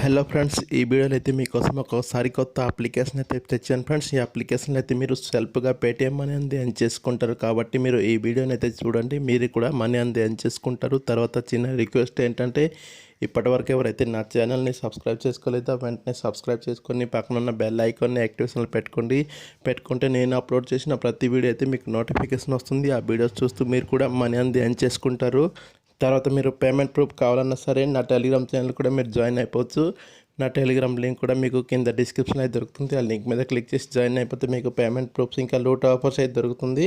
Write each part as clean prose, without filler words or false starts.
Hello friends, ఈ వీడియోలో అయితే మీకోసం ఒక సరికొత్త అప్లికేషన్ అయితే తెచ్చాను ఫ్రెండ్స్. ఈ అప్లికేషన్ అయితే మీరు సెల్ఫ్గా పేటిఎం మనీ అనేది ఎర్న్ చేసుకుంటారు. కాబట్టి మీరు ఈ వీడియోని అయితే చూడండి, మీరు కూడా మనీ అనేది ఎర్న్ చేసుకుంటారు. తర్వాత చిన్న రిక్వెస్ట్ ఏంటంటే, ఇప్పటివరకు ఎవరైతే నా ఛానల్ని సబ్స్క్రైబ్ చేసుకోలేదో వెంటనే సబ్స్క్రైబ్ చేసుకొని పక్కన ఉన్న బెల్ ఐకాన్ని యాక్టివేషన్లో పెట్టుకుంటే నేను అప్లోడ్ చేసిన ప్రతి వీడియో అయితే మీకు నోటిఫికేషన్ వస్తుంది. ఆ వీడియోస్ చూస్తూ మీరు కూడా మనీ అనేది ఎర్న్ చేసుకుంటారు. తర్వాత మీరు పేమెంట్ ప్రూఫ్ కావాలన్నా సరే నా టెలిగ్రామ్ ఛానల్ కూడా మీరు జాయిన్ అయిపోవచ్చు. నా టెలిగ్రామ్ లింక్ కూడా మీకు కింద డిస్క్రిప్షన్ అయితే దొరుకుతుంది. ఆ లింక్ మీద క్లిక్ చేసి జాయిన్ అయిపోతే మీకు పేమెంట్ ప్రూఫ్స్ ఇంకా లూట్ ఆఫర్స్ అయితే దొరుకుతుంది.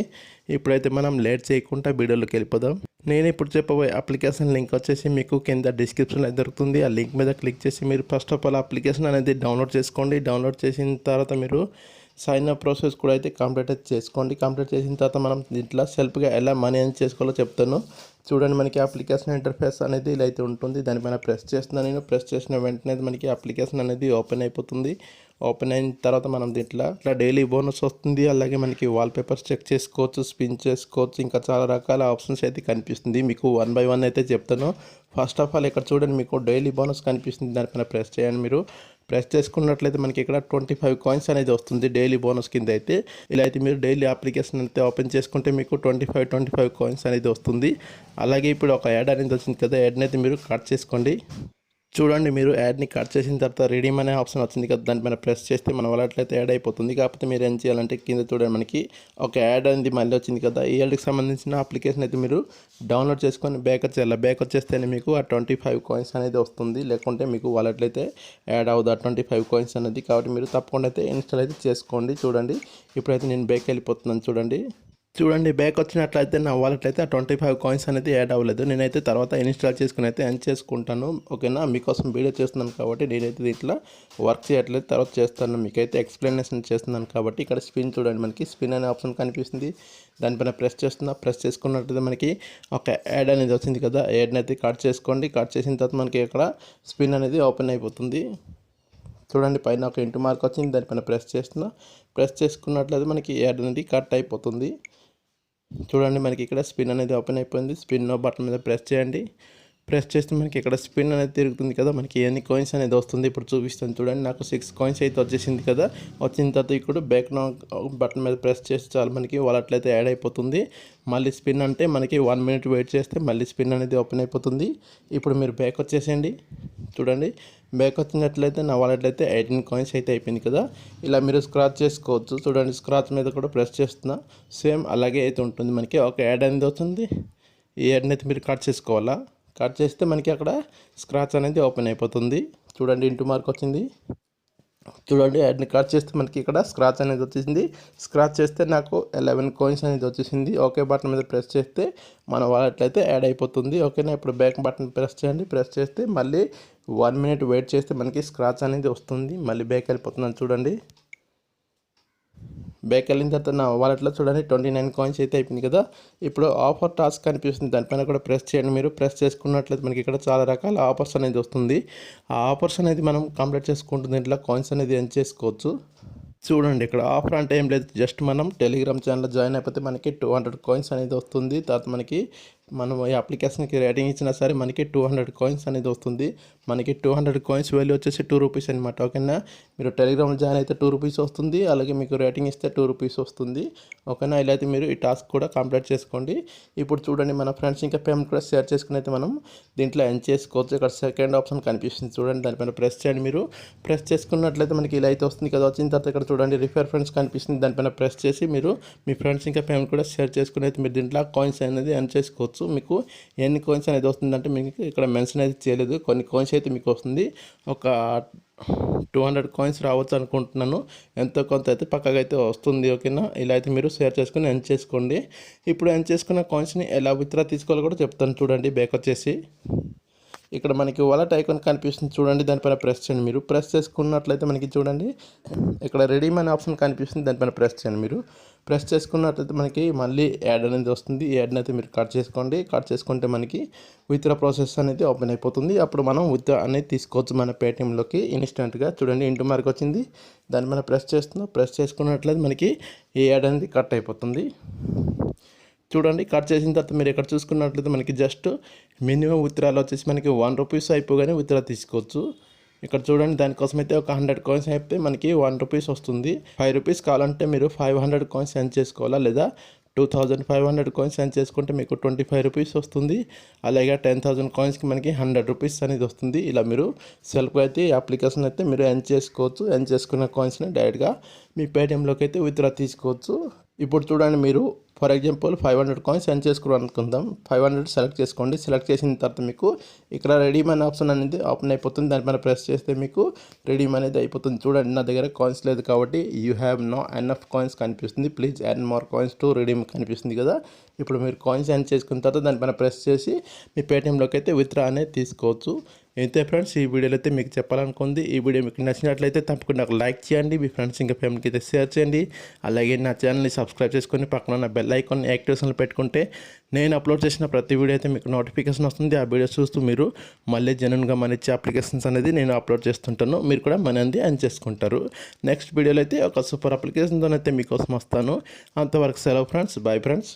ఇప్పుడైతే మనం లేట్ చేయకుండా వీడియోలోకి వెళ్ళిపోదాం. నేను ఇప్పుడు చెప్పబోయే అప్లికేషన్ లింక్ వచ్చేసి మీకు కింద డిస్క్రిప్షన్లో అయితే దొరుకుతుంది. ఆ లింక్ మీద క్లిక్ చేసి మీరు ఫస్ట్ ఆఫ్ ఆల్ అప్లికేషన్ అనేది డౌన్లోడ్ చేసుకోండి. డౌన్లోడ్ చేసిన తర్వాత మీరు సైన్ అప్ ప్రాసెస్ కూడా అయితే కంప్లీట్ చేసుకోండి. కంప్లీట్ చేసిన తర్వాత మనం దీంట్లో సెల్ఫ్గా ఎలా మనీ ఎర్న్ చేసుకోవాలో చెప్తాను. చూడండి, మనకి అప్లికేషన్ ఇంటర్ఫేస్ అనేది ఇలా అయితే ఉంటుంది. దానిపైన ప్రెస్ చేస్తున్నాను. నేను ప్రెస్ చేసిన వెంటనే మనకి అప్లికేషన్ అనేది ఓపెన్ అయిపోతుంది. ఓపెన్ అయిన తర్వాత మనం దీంట్లో ఇట్లా డైలీ బోనస్ వస్తుంది. అలాగే మనకి వాల్పేపర్స్ చెక్ చేసుకోవచ్చు, స్పిన్ చేసుకోవచ్చు, ఇంకా చాలా రకాల ఆప్షన్స్ అయితే కనిపిస్తుంది. మీకు 1 బై 1 అయితే చెప్తాను. ఫస్ట్ ఆఫ్ ఆల్ ఇక్కడ చూడండి, మీకు డైలీ బోనస్ కనిపిస్తుంది. దానిపైన ప్రెస్ చేయండి. మీరు ప్రెస్ చేసుకున్నట్లయితే మనకి ఇక్కడ 25 కాయిన్స్ అనేది వస్తుంది డైలీ బోనస్ కింద. అయితే ఇలా అయితే మీరు డైలీ అప్లికేషన్ అయితే ఓపెన్ చేసుకుంటే మీకు 25 కాయిన్స్ అనేది వస్తుంది. అలాగే ఇప్పుడు ఒక యాడ్ అనేది వచ్చింది కదా, యాడ్ని అయితే మీరు కట్ చేసుకోండి. చూడండి, మీరు యాడ్ని కట్ చేసిన తర్వాత రిడీమ్ అనే ఆప్షన్ వచ్చింది కదా, దానిపైన ప్రెస్ చేస్తే మన వాలెట్లయితే యాడ్ అయిపోతుంది. కాకపోతే మీరు ఏం చేయాలంటే కింద చూడండి, మనకి ఒక యాడ్ అనేది మళ్ళీ వచ్చింది కదా, ఈ యాడ్కి సంబంధించిన అప్లికేషన్ అయితే మీరు డౌన్లోడ్ చేసుకొని బ్యాక్ వచ్చేయాలి. బ్యాక్ వచ్చేస్తేనే మీకు ఆ 25 కాయిన్స్ అనేది వస్తుంది. లేకుంటే మీకు వాలెట్లు అయితే యాడ్ అవ్వదు ఆ 25 కాయిన్స్ అనేది. కాబట్టి మీరు తప్పకుండా అయితే ఇన్స్టాల్ అయితే చేసుకోండి. చూడండి, ఇప్పుడైతే నేను బ్యాక్ వెళ్ళిపోతున్నాను. చూడండి, బ్యాక్ వచ్చినట్లయితే నా వాలెట్ అయితే ఆ 25 కాయిన్స్ అనేది యాడ్ అవ్వలేదు. నేనైతే తర్వాత ఇన్స్టాల్ చేసుకుని అయితే ఎర్న్ చేసుకుంటాను. ఓకేనా, మీకోసం వీడియో చేస్తున్నాను కాబట్టి నేనైతే దీంట్లో వర్క్ చేయట్లేదు, తర్వాత చేస్తాను. మీకైతే ఎక్స్ప్లెనేషన్ చేస్తున్నాను కాబట్టి ఇక్కడ స్పిన్ చూడండి, మనకి స్పిన్ అనే ఆప్షన్ కనిపిస్తుంది. దానిపైన ప్రెస్ చేసుకున్నట్లయితే మనకి ఒక యాడ్ అనేది వచ్చింది కదా, యాడ్ని అయితే కట్ చేసుకోండి. కట్ చేసిన తర్వాత మనకి ఇక్కడ స్పిన్ అనేది ఓపెన్ అయిపోతుంది. చూడండి, పైన ఒక ఇంటూ మార్క్ వచ్చింది, దానిపైన ప్రెస్ చేసుకున్నట్లయితే మనకి యాడ్ అనేది కట్ అయిపోతుంది. చూడండి, మనకి ఇక్కడ స్పిన్ అనేది ఓపెన్ అయిపోయింది. స్పిన్ బటన్ మీద ప్రెస్ చేయండి. ప్రెస్ చేస్తే మనకి ఇక్కడ స్పిన్ అనేది తిరుగుతుంది కదా, మనకి ఎన్ని కాయిన్స్ అనేది వస్తుంది ఇప్పుడు చూపిస్తాను. చూడండి, నాకు 6 కాయిన్స్ అయితే వచ్చేసింది కదా. వచ్చిన తర్వాత ఇక్కడ బ్యాక్ బటన్ మీద ప్రెస్ చేస్తే చాలు మనకి వాలెట్ అయితే యాడ్ అయిపోతుంది. మళ్ళీ స్పిన్ అంటే మనకి 1 మినిట్ వెయిట్ చేస్తే మళ్ళీ స్పిన్ అనేది ఓపెన్ అయిపోతుంది. ఇప్పుడు మీరు బ్యాక్ వచ్చేసేయండి. చూడండి, బ్యాక్ వచ్చినట్లయితే నా వాలెట్ అయితే 18 కాయిన్స్ అయితే అయిపోయింది కదా. ఇలా మీరు స్క్రాచ్ చేసుకోవచ్చు. చూడండి, స్క్రాచ్ మీద కూడా ప్రెస్ చేస్తున్నా, సేమ్ అలాగే అయితే ఉంటుంది. మనకి ఒక యాడ్ అనేది వస్తుంది. ఈ యాడ్ని అయితే మీరు కట్ చేసుకోవాలా. కట్ చేస్తే మనకి అక్కడ స్క్రాచ్ అనేది ఓపెన్ అయిపోతుంది. చూడండి, ఇంటూ మార్క్ వచ్చింది. చూడండి, యాడ్ని కట్ చేస్తే మనకి ఇక్కడ స్క్రాచ్ అనేది వచ్చేసింది. స్క్రాచ్ చేస్తే నాకు 11 కాయిన్స్ అనేది వచ్చేసింది. ఓకే బటన్ మీద ప్రెస్ చేస్తే మన వాలెట్ అయితే యాడ్ అయిపోతుంది. ఓకేనా, ఇప్పుడు బ్యాక్ బటన్ ప్రెస్ చేయండి. ప్రెస్ చేస్తే మళ్ళీ 1 మినిట్ వెయిట్ చేస్తే మనకి స్క్రాచ్ అనేది వస్తుంది. మళ్ళీ బ్యాక్ వెళ్ళిపోతున్నాను. చూడండి, బ్యాక్ వెళ్ళిన తర్వాత నా వాలెట్లో చూడండి 29 కాయిన్స్ అయితే అయిపోయింది కదా. ఇప్పుడు ఆఫర్ టాస్క్ కనిపిస్తుంది, దానిపైన కూడా ప్రెస్ చేయండి. మీరు ప్రెస్ చేసుకున్నట్లయితే మనకి ఇక్కడ చాలా రకాల ఆఫర్స్ అనేది వస్తుంది. ఆ ఆఫర్స్ అనేది మనం కంప్లీట్ చేసుకుంటుంది, ఇంట్లో కాయిన్స్ అనేది ఎర్న్ చేసుకోవచ్చు. చూడండి, ఇక్కడ ఆఫర్ అంటే ఏం లేదు, జస్ట్ మనం టెలిగ్రామ్ ఛానల్లో జాయిన్ అయిపోతే మనకి 200 కాయిన్స్ అనేది వస్తుంది. తర్వాత మనం ఈ అప్లికేషన్కి రేటింగ్ ఇచ్చినా సరే మనకి 200 కాయిన్స్ అనేది వస్తుంది. మనకి 200 కాయిన్స్ వాల్యూ వచ్చేసి 2 రూపీస్ అనమాట. ఓకేనా, మీరు టెలిగ్రామ్ జాయిన్ అయితే 2 రూపీస్ వస్తుంది. అలాగే మీకు రేటింగ్ ఇస్తే 2 రూపీస్ వస్తుంది. ఓకేనా, ఇలా అయితే మీరు ఈ టాస్క్ కూడా కంప్లీట్ చేసుకోండి. ఇప్పుడు చూడండి, మన ఫ్రెండ్స్ ఇంకా పేమెంట్ కూడా షేర్ చేసుకుని అయితే మనం దీంట్లో ఎర్న్ చేసుకోవచ్చు. ఇక్కడ సెకండ్ ఆప్షన్ కనిపిస్తుంది చూడండి, దానిపైన ప్రెస్ చేయండి. మీరు ప్రెస్ చేసుకున్నట్లయితే మనకి ఇలా అయితే వస్తుంది కదా. వచ్చిన తర్వాత ఇక్కడ చూడండి రిఫర్ ఫ్రెండ్స్ కనిపిస్తుంది, దానిపైన ప్రెస్ చేసి మీరు మీ ఫ్రెండ్స్ ఇంకా పేమెంట్ కూడా షేర్ చేసుకుని అయితే మీరు దీంట్లో కాయిన్స్ అనేది ఎర్న్ చేసుకోవచ్చు. మీకు ఎన్ని కాయిన్స్ అనేది వస్తుందంటే మీకు ఇక్కడ మెన్షన్ అయితే చేయలేదు. కొన్ని కాయిన్స్ అయితే మీకు వస్తుంది, ఒక 200 కాయిన్స్ రావచ్చు అనుకుంటున్నాను. ఎంతో కొంత అయితే పక్కగా అయితే వస్తుంది. ఓకేనా, ఇలా అయితే మీరు షేర్ చేసుకుని ఎర్న్ చేసుకోండి. ఇప్పుడు ఎర్న్ చేసుకున్న కాయిన్స్ని ఎలా విత్డ్రా తీసుకోవాలో కూడా చెప్తాను. చూడండి, బ్యాక్ వచ్చేసి ఇక్కడ మనకి వాలెట్ ఐకాన్ కనిపిస్తుంది చూడండి, దానిపైన ప్రెస్ చేయండి. మీరు ప్రెస్ చేసుకున్నట్లయితే మనకి చూడండి ఇక్కడ రెడీమ్ అనే ఆప్షన్ కనిపిస్తుంది, దానిపైన ప్రెస్ చేయండి. మీరు ప్రెస్ చేసుకున్నట్లయితే మనకి మళ్ళీ యాడ్ అనేది వస్తుంది. ఈ యాడ్ని అయితే మీరు కట్ చేసుకోండి. కట్ చేసుకుంటే మనకి విత్డ్రా ప్రాసెస్ అనేది ఓపెన్ అయిపోతుంది. అప్పుడు మనం విత్డ్రా అనేది తీసుకోవచ్చు మన పేటిఎంలోకి ఇన్స్టెంట్గా. చూడండి, ఇంటూ మార్క్ వచ్చింది, దానిపైన ప్రెస్ చేసుకున్నట్లయితే మనకి ఈ యాడ్ అనేది కట్ అయిపోతుంది. చూడండి, కట్ చేసిన తర్వాత మీరు ఇక్కడ చూసుకున్నట్లయితే మనకి జస్ట్ మినిమం విత్డ్రాలు వచ్చేసి మనకి 1 రూపీస్ అయిపోగానే విత్డ్రా తీసుకోవచ్చు. ఇక్కడ చూడండి, దానికోసం అయితే ఒక 100 కాయిన్స్ అయితే మనకి 1 రూపీస్ వస్తుంది. 5 రూపీస్ కావాలంటే మీరు 500 కాయిన్స్ సెండ్ చేసుకోవాలా, లేదా 2500 కాయిన్స్ సెండ్ చేసుకుంటే మీకు 25 రూపీస్ వస్తుంది. అలాగే 10,000 కాయిన్స్కి మనకి 100 రూపీస్ అనేది వస్తుంది. ఇలా మీరు సెల్ఫ్గా అయితే ఈ అప్లికేషన్ అయితే మీరు ఎర్న్ చేసుకోవచ్చు. ఎర్న్ చేసుకున్న కాయిన్స్ని డైరెక్ట్గా మీ పేటిఎంలోకి అయితే విత్డ్రా తీసుకోవచ్చు. ఇప్పుడు చూడండి, మీరు ఫర్ ఎగ్జాంపుల్ 500 కాయిన్స్ సెండ్ చేసుకోవాలి అనుకుందాం. 500 సెలెక్ట్ చేసుకోండి. సెలెక్ట్ చేసిన తర్వాత మీకు ఇక్కడ రెడీమ్ అనే ఆప్షన్ అనేది ఓపెన్ అయిపోతుంది. దానిపైన ప్రెస్ చేస్తే మీకు రెడీమ్ అనేది అయిపోతుంది. చూడండి, నా దగ్గర కాయిన్స్ లేదు కాబట్టి you have no enough coins కనిపిస్తుంది. Please earn more coins to redeem కనిపిస్తుంది కదా. ఇప్పుడు మీరు కాయిన్స్ ఎర్న్ చేసుకున్న తర్వాత దానిపైన ప్రెస్ చేసి మీ పేటిఎంలోకి అయితే విత్డ్రా అనేది తీసుకోవచ్చు. అయితే ఫ్రెండ్స్, ఈ వీడియోలో అయితే మీకు చెప్పాలనుకుంది. ఈ వీడియో మీకు నచ్చినట్లయితే తప్పకుండా నాకు లైక్ చేయండి. మీ ఫ్రెండ్స్ ఇంకా ఫ్యామిలీకి అయితే షేర్ చేయండి. అలాగే నా ఛానల్ని సబ్స్క్రైబ్ చేసుకొని పక్కన ఉన్న బెల్ ఐకాన్ యాక్టివేషన్లో పెట్టుకుంటే నేను అప్లోడ్ చేసిన ప్రతి వీడియో అయితే మీకు నోటిఫికేషన్ వస్తుంది. ఆ వీడియో చూస్తూ మీరు మళ్ళీ జెన్యూన్గా మనీ ఇచ్చే అప్లికేషన్స్ అనేది నేను అప్లోడ్ చేస్తుంటాను. మీరు కూడా మనీ అనేది ఎర్న్ చేసుకుంటారు. నెక్స్ట్ వీడియోలో అయితే ఒక సూపర్ అప్లికేషన్తో అయితే మీకోసం వస్తాను. అంతవరకు సెలవు ఫ్రెండ్స్. Bye friends.